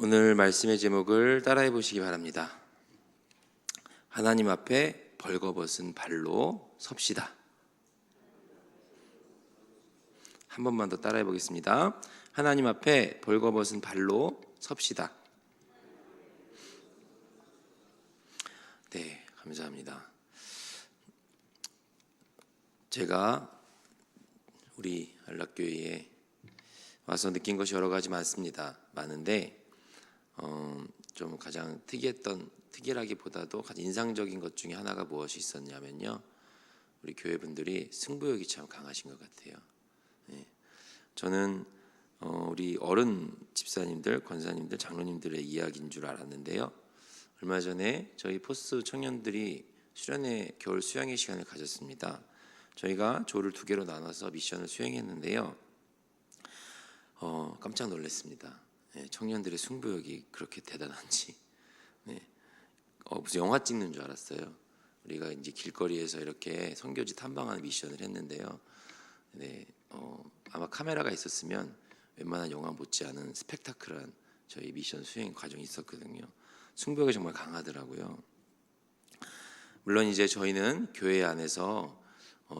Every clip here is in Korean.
오늘 말씀의 제목을 따라해 보시기 바랍니다. 하나님 앞에 벌거벗은 발로 섭시다. 한 번만 더 따라해 보겠습니다. 하나님 앞에 벌거벗은 발로 섭시다. 네, 감사합니다. 제가 우리 안락교회에 와서 느낀 것이 여러 가지 많은데 좀 가장 특이라기보다도 가장 인상적인 것 중에 하나가 무엇이 있었냐면요, 우리 교회 분들이 승부욕이 참 강하신 것 같아요. 네. 저는 우리 어른 집사님들, 권사님들, 장로님들의 이야기인 줄 알았는데요, 얼마 전에 저희 포스 청년들이 수련회 겨울 수양회 시간을 가졌습니다. 저희가 조를 2개로 나눠서 미션을 수행했는데요, 깜짝 놀랐습니다. 네, 청년들의 승부욕이 그렇게 대단한지. 네. 무슨 영화 찍는 줄 알았어요. 우리가 이제 길거리에서 이렇게 선교지 탐방하는 미션을 했는데요. 네, 아마 카메라가 있었으면 웬만한 영화 못지않은 스펙타클한 저희 미션 수행 과정이 있었거든요. 승부욕이 정말 강하더라고요. 물론 이제 저희는 교회 안에서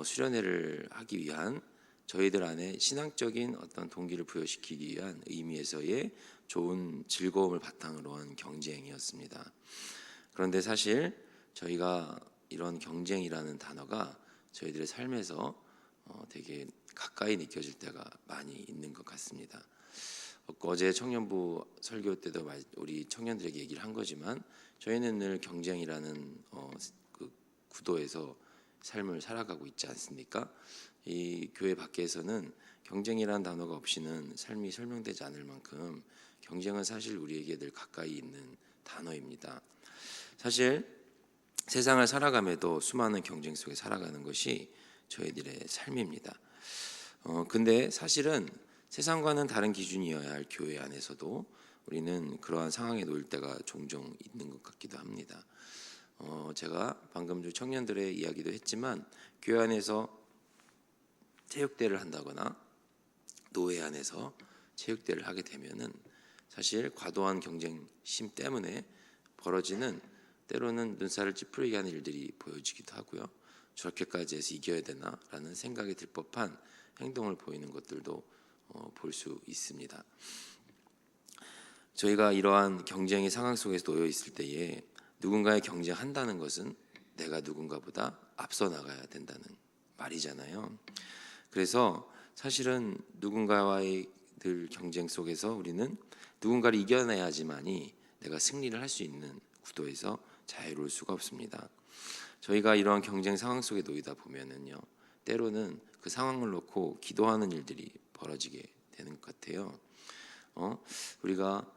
수련회를 하기 위한, 저희들 안에 신앙적인 어떤 동기를 부여시키기 위한 의미에서의 좋은 즐거움을 바탕으로 한 경쟁이었습니다. 그런데 사실 저희가 이런 경쟁이라는 단어가 저희들의 삶에서 되게 가까이 느껴질 때가 많이 있는 것 같습니다. 어제 청년부 설교 때도 우리 청년들에게 얘기를 한 거지만, 저희는 늘 경쟁이라는 그 구도에서 삶을 살아가고 있지 않습니까? 이 교회 밖에서는 경쟁이라는 단어가 없이는 삶이 설명되지 않을 만큼 경쟁은 사실 우리에게 늘 가까이 있는 단어입니다. 사실 세상을 살아감에도 수많은 경쟁 속에 살아가는 것이 저희들의 삶입니다. 근데 사실은 세상과는 다른 기준이어야 할 교회 안에서도 우리는 그러한 상황에 놓일 때가 종종 있는 것 같기도 합니다. 제가 방금 전 청년들의 이야기도 했지만, 교회 안에서 체육대회를 한다거나 노회 안에서 체육대회를 하게 되면은 사실 과도한 경쟁심 때문에 벌어지는, 때로는 눈살을 찌푸리게 하는 일들이 보여지기도 하고요. 저렇게까지 해서 이겨야 되나라는 생각이 들 법한 행동을 보이는 것들도 볼 수 있습니다. 저희가 이러한 경쟁의 상황 속에서 놓여 있을 때에 누군가의 경쟁한다는 것은 내가 누군가보다 앞서 나가야 된다는 말이잖아요. 그래서 사실은 누군가와의 늘 경쟁 속에서 우리는 누군가를 이겨내야지만이 내가 승리를 할 수 있는 구도에서 자유로울 수가 없습니다. 저희가 이러한 경쟁 상황 속에 놓이다 보면은요, 때로는 그 상황을 놓고 기도하는 일들이 벌어지게 되는 것 같아요. 우리가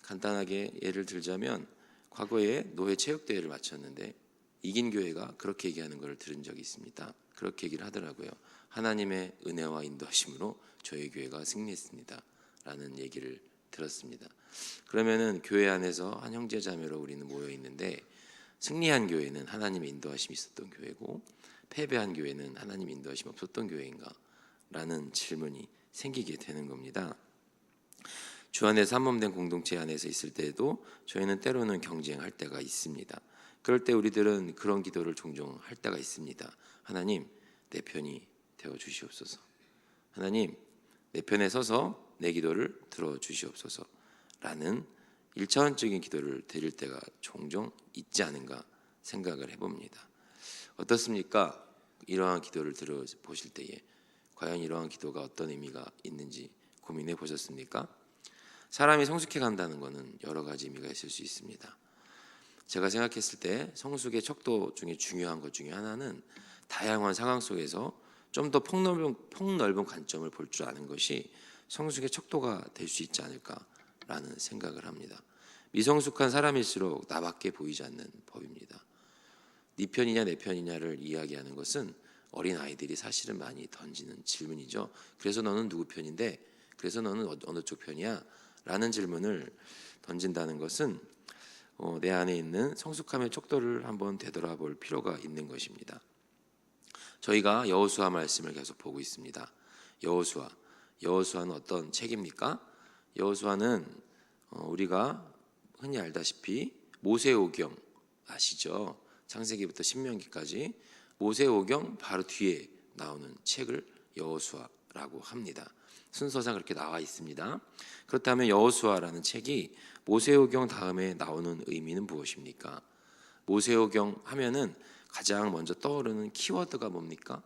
간단하게 예를 들자면, 과거에 노회 체육대회를 마쳤는데 이긴 교회가 그렇게 얘기하는 걸 들은 적이 있습니다. 그렇게 얘기를 하더라고요. 하나님의 은혜와 인도하심으로 저희 교회가 승리했습니다 라는 얘기를 들었습니다. 그러면은 교회 안에서 한 형제자매로 우리는 모여 있는데, 승리한 교회는 하나님의 인도하심이 있었던 교회고 패배한 교회는 하나님의 인도하심이 없었던 교회인가? 라는 질문이 생기게 되는 겁니다. 주 안에서 한 몸 된 공동체 안에서 있을 때에도 저희는 때로는 경쟁할 때가 있습니다. 그럴 때 우리들은 그런 기도를 종종 할 때가 있습니다. 하나님, 내 편이 되어 주시옵소서. 하나님, 내 편에 서서 내 기도를 들어주시옵소서 라는 1차원적인 기도를 드릴 때가 종종 있지 않은가 생각을 해봅니다. 어떻습니까? 이러한 기도를 들어보실 때에 과연 이러한 기도가 어떤 의미가 있는지 고민해 보셨습니까? 사람이 성숙해 간다는 것은 여러 가지 의미가 있을 수 있습니다. 제가 생각했을 때 성숙의 척도 중에 중요한 것 중에 하나는 다양한 상황 속에서 좀 더 폭넓은 관점을 볼 줄 아는 것이 성숙의 척도가 될 수 있지 않을까라는 생각을 합니다. 미성숙한 사람일수록 나밖에 보이지 않는 법입니다. 네 편이냐 내 편이냐를 이야기하는 것은 어린 아이들이 사실은 많이 던지는 질문이죠. 그래서 너는 누구 편인데? 그래서 너는 어느 쪽 편이야? 라는 질문을 던진다는 것은 내 안에 있는 성숙함의 척도를 한번 되돌아볼 필요가 있는 것입니다. 저희가 여호수아 말씀을 계속 보고 있습니다. 여호수아는 어떤 책입니까? 여호수아는 우리가 흔히 알다시피 모세오경 아시죠? 창세기부터 신명기까지 모세오경 바로 뒤에 나오는 책을 여호수아라고 합니다. 순서상 그렇게 나와 있습니다. 그렇다면 여호수아라는 책이 모세오경 다음에 나오는 의미는 무엇입니까? 모세오경 하면은 가장 먼저 떠오르는 키워드가 뭡니까?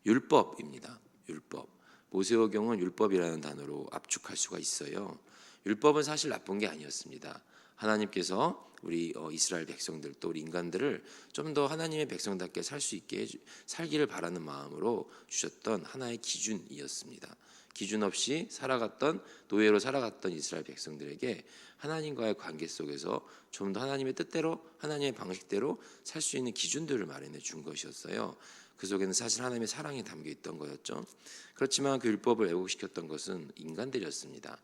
율법입니다. 율법. 모세오경은 율법이라는 단어로 압축할 수가 있어요. 율법은 사실 나쁜 게 아니었습니다. 하나님께서 우리 이스라엘 백성들 또 우리 인간들을 좀 더 하나님의 백성답게 살 수 있게 살기를 바라는 마음으로 주셨던 하나의 기준이었습니다. 기준 없이 살아갔던 노예로 살아갔던 이스라엘 백성들에게 하나님과의 관계 속에서 좀 더 하나님의 뜻대로 하나님의 방식대로 살 수 있는 기준들을 마련해 준 것이었어요. 그 속에는 사실 하나님의 사랑이 담겨 있던 거였죠. 그렇지만 그 율법을 왜곡시켰던 것은 인간들이었습니다.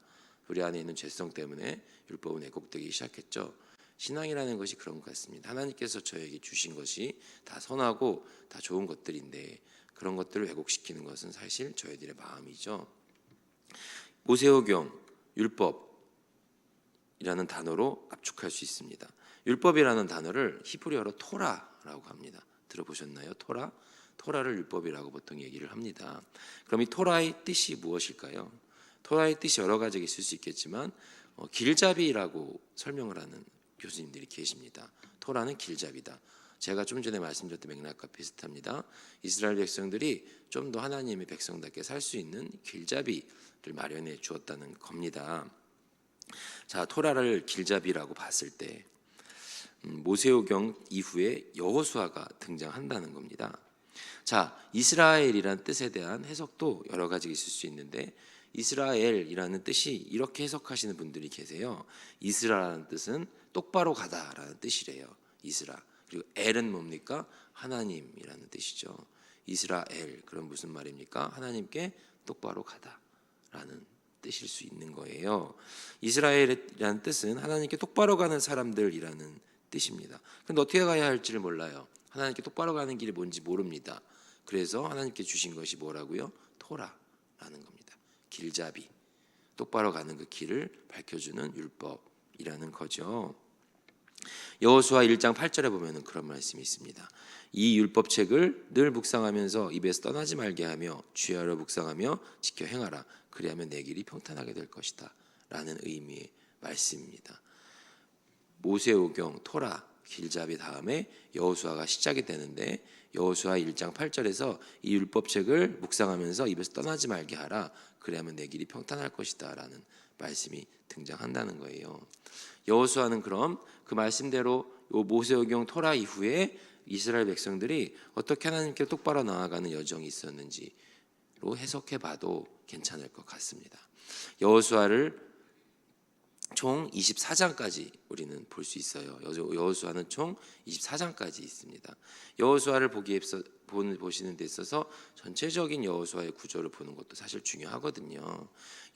우리 안에 있는 죄성 때문에 율법은 왜곡되기 시작했죠. 신앙이라는 것이 그런 것 같습니다. 하나님께서 저에게 주신 것이 다 선하고 다 좋은 것들인데 그런 것들을 왜곡시키는 것은 사실 저희들의 마음이죠. 모세오경, 율법이라는 단어로 압축할 수 있습니다. 율법이라는 단어를 히브리어로 토라라고 합니다. 들어보셨나요? 토라? 토라를 율법이라고 보통 얘기를 합니다. 그럼 이 토라의 뜻이 무엇일까요? 토라의 뜻이 여러 가지가 있을 수 있겠지만 길잡이라고 설명을 하는 교수님들이 계십니다. 토라는 길잡이다. 제가 좀 전에 말씀드렸던 맥락과 비슷합니다. 이스라엘 백성들이 좀 더 하나님의 백성답게 살 수 있는 길잡이를 마련해 주었다는 겁니다. 자, 토라를 길잡이라고 봤을 때 모세오경 이후에 여호수아가 등장한다는 겁니다. 자, 이스라엘이라는 뜻에 대한 해석도 여러 가지 있을 수 있는데 이스라엘이라는 뜻이 이렇게 해석하시는 분들이 계세요. 이스라라는 뜻은 똑바로 가다라는 뜻이래요. 이스라. 그리고 엘은 뭡니까? 하나님이라는 뜻이죠. 이스라엘. 그럼 무슨 말입니까? 하나님께 똑바로 가다라는 뜻일 수 있는 거예요. 이스라엘이라는 뜻은 하나님께 똑바로 가는 사람들이라는 뜻입니다. 그런데 어떻게 가야 할지를 몰라요. 하나님께 똑바로 가는 길이 뭔지 모릅니다. 그래서 하나님께 주신 것이 뭐라고요? 토라라는 겁니다. 길잡이, 똑바로 가는 그 길을 밝혀주는 율법이라는 거죠. 여호수아 1장 8절에 보면 그런 말씀이 있습니다. 이 율법책을 늘 묵상하면서 입에서 떠나지 말게 하며 주야로 묵상하며 지켜 행하라. 그리하면 내 길이 평탄하게 될 것이다 라는 의미의 말씀입니다. 모세오경, 토라, 길잡이 다음에 여호수아가 시작이 되는데 여호수아 1장 8절에서 이 율법책을 묵상하면서 입에서 떠나지 말게 하라. 그래야만 내 길이 평탄할 것이다 라는 말씀이 등장한다는 거예요. 여호수아는 그럼 그 말씀대로 모세오경 토라 이후에 이스라엘 백성들이 어떻게 하나님께 똑바로 나아가는 여정이 있었는지로 해석해 봐도 괜찮을 것 같습니다. 여호수아를 총 24장까지 우리는 볼 수 있어요. 여호수아는 총 24장까지 있습니다. 여호수아를 보시는 데 있어서 전체적인 여호수아의 구조를 보는 것도 사실 중요하거든요.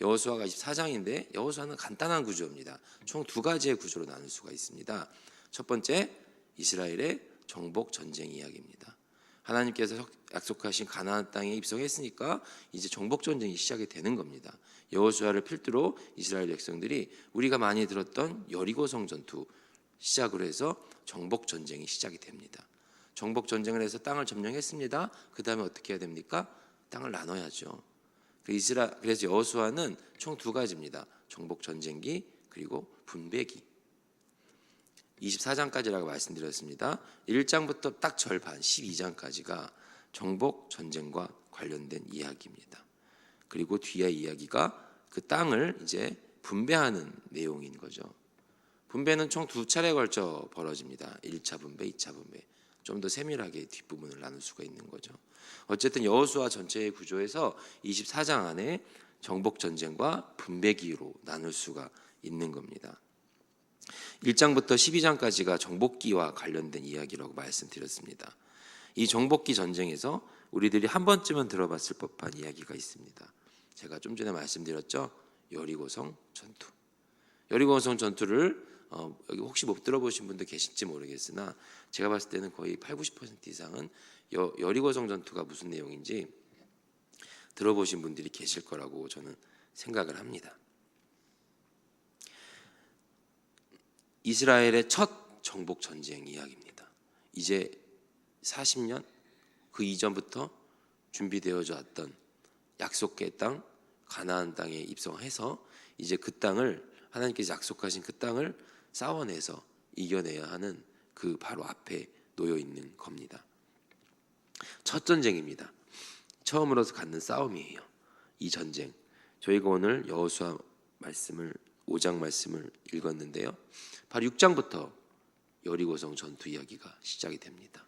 여호수아가 24장인데 여호수아는 간단한 구조입니다. 총 두 가지의 구조로 나눌 수가 있습니다. 첫 번째, 이스라엘의 정복 전쟁 이야기입니다. 하나님께서 약속하신 가나안 땅에 입성했으니까 이제 정복 전쟁이 시작이 되는 겁니다. 여호수아를 필두로 이스라엘 백성들이 우리가 많이 들었던 여리고성 전투 시작으로 해서 정복 전쟁이 시작이 됩니다. 정복 전쟁을 해서 땅을 점령했습니다. 그 다음에 어떻게 해야 됩니까? 땅을 나눠야죠. 그래서 여호수아는 총 두 가지입니다. 정복 전쟁기 그리고 분배기. 24장까지라고 말씀드렸습니다. 1장부터 딱 절반 12장까지가 정복 전쟁과 관련된 이야기입니다. 그리고 뒤에 이야기가 그 땅을 이제 분배하는 내용인 거죠. 분배는 총 두 차례에 걸쳐 벌어집니다. 1차 분배, 2차 분배. 좀 더 세밀하게 뒷부분을 나눌 수가 있는 거죠. 어쨌든 여호수아 전체의 구조에서 24장 안에 정복 전쟁과 분배기로 나눌 수가 있는 겁니다. 1장부터 12장까지가 정복기와 관련된 이야기라고 말씀드렸습니다. 이 정복기 전쟁에서 우리들이 한 번쯤은 들어봤을 법한 이야기가 있습니다. 제가 좀 전에 말씀드렸죠. 여리고성 전투. 여리고성 전투를 여기 혹시 못 들어보신 분도 계실지 모르겠으나 제가 봤을 때는 거의 80-90% 이상은 여리고성 전투가 무슨 내용인지 들어보신 분들이 계실 거라고 저는 생각을 합니다. 이스라엘의 첫 정복 전쟁 이야기입니다. 이제 40년 그 이전부터 준비되어져 왔던 약속의 땅 가나안 땅에 입성해서 이제 그 땅을 하나님께서 약속하신 그 땅을 싸워내서 이겨내야 하는 그 바로 앞에 놓여 있는 겁니다. 첫 전쟁입니다. 처음으로서 갖는 싸움이에요. 이 전쟁. 저희가 오늘 여호수아 말씀을 5장 말씀을 읽었는데요. 바로 6장부터 여리고성 전투 이야기가 시작이 됩니다.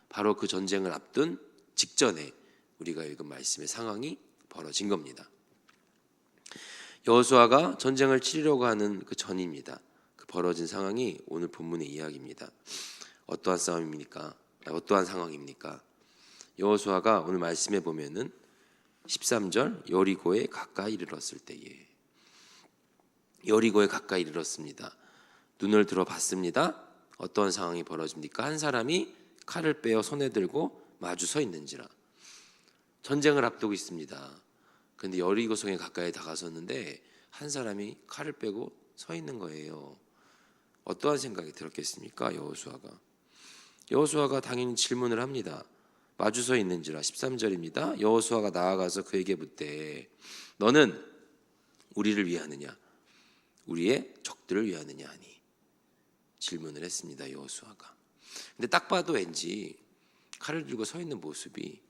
바로 그 전쟁을 앞둔 직전에 우리가 읽은 말씀의 상황이 벌어진 겁니다. 여호수아가 전쟁을 치르려고 하는 그 전입니다. 그 벌어진 상황이 오늘 본문의 이야기입니다. 어떠한 싸움입니까? 어떠한 상황입니까? 여호수아가 오늘 말씀에 보면은 13절 여리고에 가까이 이르렀을 때에 여리고에 가까이 이르렀습니다. 눈을 들어 봤습니다. 어떠한 상황이 벌어집니까? 한 사람이 칼을 빼어 손에 들고 마주 서 있는지라. 전쟁을 앞두고 있습니다. 그런데 여리고성에 가까이 다가섰는데 한 사람이 칼을 빼고 서 있는 거예요. 어떠한 생각이 들었겠습니까? 여호수아가 당연히 질문을 합니다. 마주 서 있는지라. 13절입니다. 여호수아가 나아가서 그에게 묻되 너는 우리를 위하느냐 우리의 적들을 위하느냐 하니 질문을 했습니다. 여호수아가. 근데 딱 봐도 왠지 칼을 들고 서 있는 모습이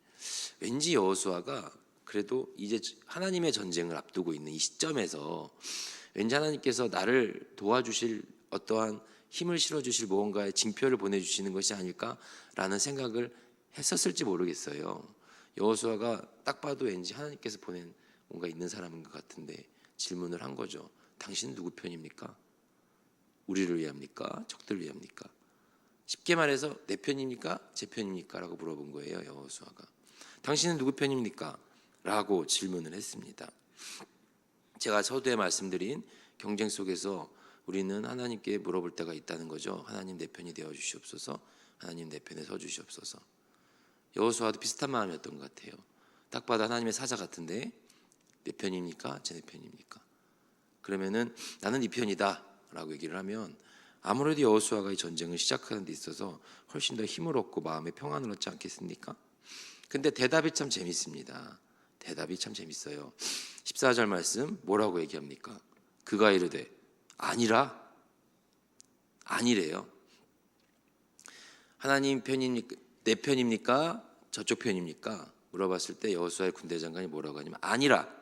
왠지 여호수아가 그래도 이제 하나님의 전쟁을 앞두고 있는 이 시점에서 왠지 하나님께서 나를 도와주실 어떠한 힘을 실어주실 무언가의 징표를 보내주시는 것이 아닐까라는 생각을 했었을지 모르겠어요. 여호수아가 딱 봐도 왠지 하나님께서 보낸 뭔가 있는 사람인 것 같은데 질문을 한 거죠. 당신은 누구 편입니까? 우리를 위합니까? 적들을 위합니까? 쉽게 말해서 내 편입니까? 제 편입니까? 라고 물어본 거예요. 여호수아가. 당신은 누구 편입니까? 라고 질문을 했습니다. 제가 서두에 말씀드린 경쟁 속에서 우리는 하나님께 물어볼 때가 있다는 거죠. 하나님 내 편이 되어 주시옵소서. 하나님 내 편에 서 주시옵소서. 여호수아도 비슷한 마음이었던 것 같아요. 딱 봐도 하나님의 사자 같은데 내 편입니까? 제 편입니까? 그러면은 나는 네 편이다 라고 얘기를 하면 아무래도 여호수아가 이 전쟁을 시작하는 데 있어서 훨씬 더 힘을 얻고 마음의 평안을 얻지 않겠습니까? 근데 대답이 참 재밌습니다. 대답이 참 재밌어요. 14절 말씀 뭐라고 얘기합니까? 그가 이르되 아니래요. 하나님 편입니까? 내 편입니까? 저쪽 편입니까? 물어봤을 때 여호수아의 군대 장관이 뭐라고 하냐면 아니라.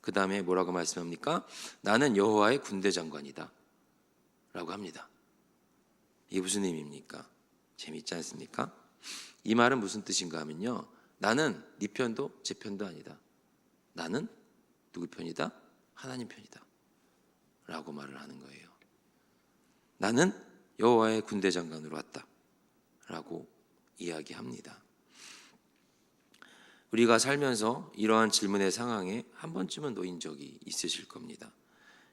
그 다음에 뭐라고 말씀합니까? 나는 여호와의 군대 장관이다 라고 합니다. 이게 무슨 의미입니까? 재미있지 않습니까? 이 말은 무슨 뜻인가 하면요, 나는 네 편도 제 편도 아니다. 나는 누구 편이다? 하나님 편이다 라고 말을 하는 거예요. 나는 여호와의 군대 장관으로 왔다 라고 이야기합니다. 우리가 살면서 이러한 질문의 상황에 한 번쯤은 놓인 적이 있으실 겁니다.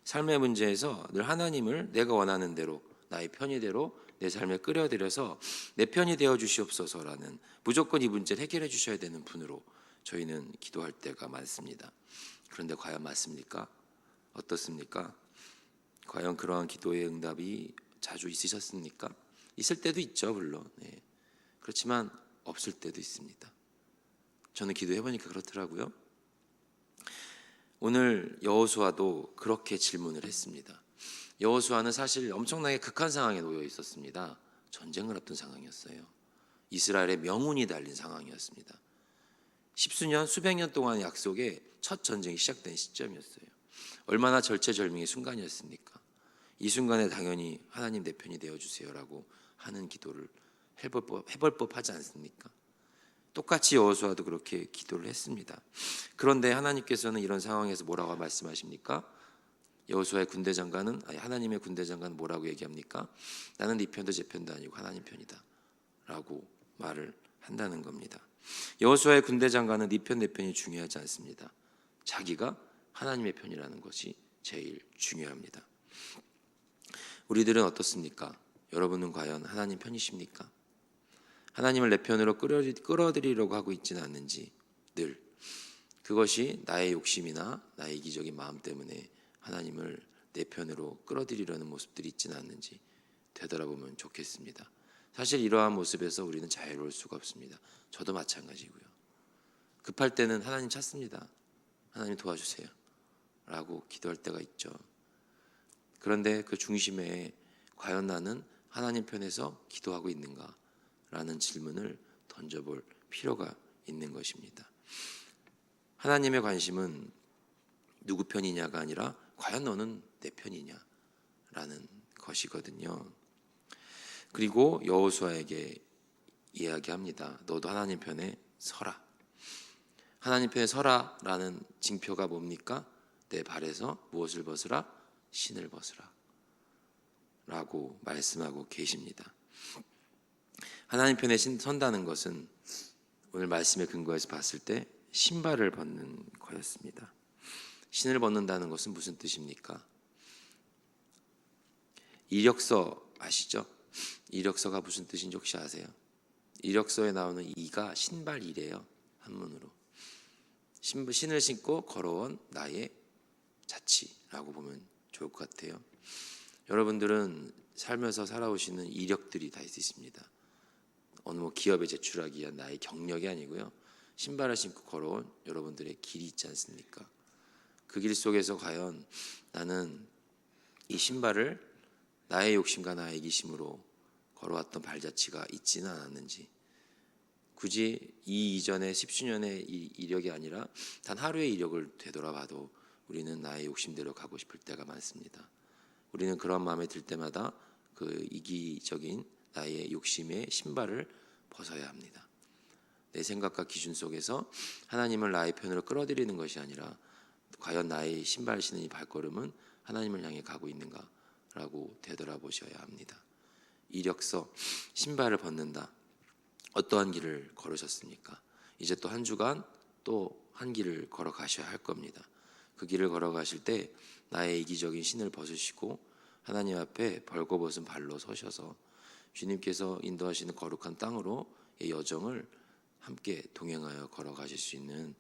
삶의 문제에서 늘 하나님을 내가 원하는 대로 나의 편의대로 내 삶에 끌어들여서 내 편이 되어 주시옵소서라는 무조건 이 문제를 해결해 주셔야 되는 분으로 저희는 기도할 때가 많습니다. 그런데 과연 맞습니까? 어떻습니까? 과연 그러한 기도의 응답이 자주 있으셨습니까? 있을 때도 있죠, 물론. 네. 그렇지만 없을 때도 있습니다. 저는 기도해보니까 그렇더라고요. 오늘 여호수아도 그렇게 질문을 했습니다. 여호수아는 사실 엄청나게 극한 상황에 놓여 있었습니다. 전쟁을 앞둔 상황이었어요. 이스라엘의 명운이 달린 상황이었습니다. 십수년, 수백 년 동안 약속의 첫 전쟁이 시작된 시점이었어요. 얼마나 절체절명의 순간이었습니까? 이 순간에 당연히 하나님 내 편이 되어주세요라고 하는 기도를 해볼 법하지 않습니까? 똑같이 여호수아도 그렇게 기도를 했습니다. 그런데 하나님께서는 이런 상황에서 뭐라고 말씀하십니까? 여호수아의 군대 장관은 하나님의 군대 장관은 뭐라고 얘기합니까? 나는 네 편도 제 편도 아니고 하나님 편이다 라고 말을 한다는 겁니다. 여호수아의 군대 장관은 네 편 내 편이 중요하지 않습니다. 자기가 하나님의 편이라는 것이 제일 중요합니다. 우리들은 어떻습니까? 여러분은 과연 하나님 편이십니까? 하나님을 내 편으로 끌어들이려고 하고 있지는 않는지, 늘 그것이 나의 욕심이나 나의 이기적인 마음 때문에 하나님을 내 편으로 끌어들이려는 모습들이 있지는 않는지 되돌아보면 좋겠습니다. 사실 이러한 모습에서 우리는 자유로울 수가 없습니다. 저도 마찬가지고요. 급할 때는 하나님 찾습니다. 하나님 도와주세요 라고 기도할 때가 있죠. 그런데 그 중심에 과연 나는 하나님 편에서 기도하고 있는가 라는 질문을 던져볼 필요가 있는 것입니다. 하나님의 관심은 누구 편이냐가 아니라 과연 너는 내 편이냐 라는 것이거든요. 그리고 여호수아에게 이야기합니다. 너도 하나님 편에 서라. 하나님 편에 서라 라는 징표가 뭡니까? 내 발에서 무엇을 벗으라? 신을 벗으라 라고 말씀하고 계십니다. 하나님 편에 선다는 것은 오늘 말씀의 근거에서 봤을 때 신발을 벗는 거였습니다. 신을 벗는다는 것은 무슨 뜻입니까? 이력서 아시죠? 이력서가 무슨 뜻인지 혹시 아세요? 이력서에 나오는 이가 신발이래요. 한문으로. 신을 신고 걸어온 나의 자취라고 보면 좋을 것 같아요. 여러분들은 살면서 살아오시는 이력들이 다 있습니다. 어느 기업에 제출하기 위한 나의 경력이 아니고요. 신발을 신고 걸어온 여러분들의 길이 있지 않습니까? 그 길 속에서 과연 나는 이 신발을 나의 욕심과 나의 이기심으로 걸어왔던 발자취가 있지는 않았는지, 굳이 이 이전의 10수년의 이력이 아니라 단 하루의 이력을 되돌아봐도 우리는 나의 욕심대로 가고 싶을 때가 많습니다. 우리는 그런 마음에 들 때마다 그 이기적인 나의 욕심의 신발을 벗어야 합니다. 내 생각과 기준 속에서 하나님을 나의 편으로 끌어들이는 것이 아니라 과연 나의 신발 신은 이 발걸음은 하나님을 향해 가고 있는가 라고 되돌아보셔야 합니다. 이력서, 신발을 벗는다. 어떠한 길을 걸으셨습니까? 이제 또 한 주간 또 한 길을 걸어가셔야 할 겁니다. 그 길을 걸어가실 때 나의 이기적인 신을 벗으시고 하나님 앞에 벌거벗은 발로 서셔서 주님께서 인도하시는 거룩한 땅으로 이 여정을 함께 동행하여 걸어가실 수 있는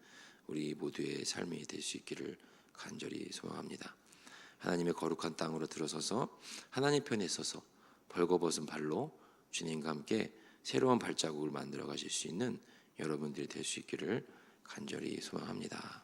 우리 모두의 삶이 될 수 있기를 간절히 소망합니다. 하나님의 거룩한 땅으로 들어서서 하나님 편에 서서 벌거벗은 발로 주님과 함께 새로운 발자국을 만들어 가실 수 있는 여러분들이 될 수 있기를 간절히 소망합니다.